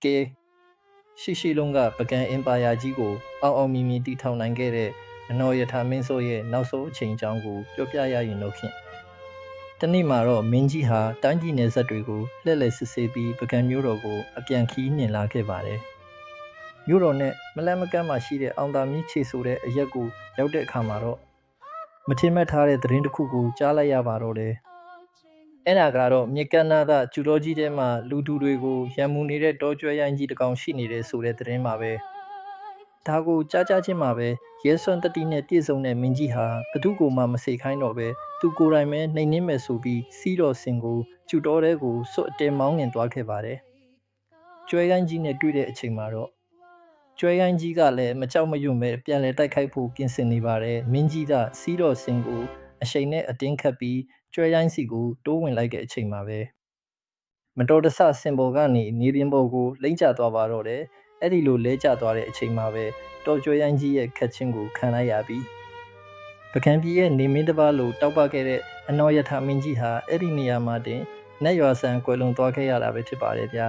ကဲရှိလုံးကပကံအင်ပါယာကြီးကိုအောင်မြင်တည်ထောင်နိုင်ခဲ့တဲ့အနော်ယထာမင်းစိုးရဲ့နောက်ဆုံးအချိန်အကြောင်းကိုပြောပြရရင်တော့ဖြင့်တနေ့မှာတော့မင်းကြီးဟာတိုင်းပြည်နယ်စပ်တွေကိုလှည့်လည်စစ်ဆေးပြီးပကံမျိုးတော်ကိုအပြန်ခီးနှင်လာခဲ့ပါတယ်မြို့တော်နဲ့မလန့်မကန့်မှာရှိတဲ့အောင်သာမြစ်ခြေဆိုတဲ့အရက်ကိုရောက်တဲ့အခါမှာတော့မထင်မှတ်ထားတဲ့သတင်းတစ်ခုကိုကြားလိုက်ရပါတော့တယ်အဲ့ဒါကတော့မြေကမ်းနားကကျူတော်ကြီးထဲမှာလူသူတွေကိုရံမှုနေတဲ့တောကျွဲရိုင်းကြီးတစ်ကောင်ရှိနေတဲ့ဆိုတဲ့သတင်းပါပဲဒါကိုကြားချင်းမှာပဲရဲစွမ်းတတိနဲ့ပြည့်စုံတဲ့မင်းကြီးဟာဘသူ့ကိုမှမစိတ်ခိုင်းတော့ပဲသူကိုယ်တိုင်ပဲနှိမ်နှင်းမယ်ဆိုပြီးစီးတော်စင်ကိုကျူတော်တဲကိုစွတ်အတဲမောင်းငင်သွားခဲ့ပါတယ်ကျွဲရိုင်းကြီးနဲ့တွေ့တဲ့အချိန်မှာတော့ကျွဲရိုင်းကြီးကလည်းမကြောက်မရွံ့ပဲပြန်လဲတိုက်ခိုက်ဖို့ပြင်ဆင်နေပါတယ်မင်းကြီးကစီးတော်စင်ကိုအရှိန်နဲ့အတင်းခတ်ပြီးကျွဲရိုင်းစီကိုတိုးဝင်လိုက်တဲ့အချိန်မှာပဲမတော်တဆစင်ပေါ်ကနေနေပြင်ပေါ်ကိုလိမ့်ကျသွားပါတော့တယ်အဲ့ဒီလိုလဲကျသွားတဲ့အချိန်မှာပဲတော်ကျွဲရိုင်းကြီးရဲ့ခတ်ချင်းကိုခံလိုက်ရပြီးပကံပြည်ရဲ့နေမင်းတစ်ပါးလိုတောက်ပခဲ့တဲ့အနော်ယထာမင်းကြီးဟာအဲ့ဒီနေရာမှာတင်နတ်ရွာဆန်ကွယ်လွန်သွားခဲ့ရတာပဲဖြစ်ပါတယ်ဗျာ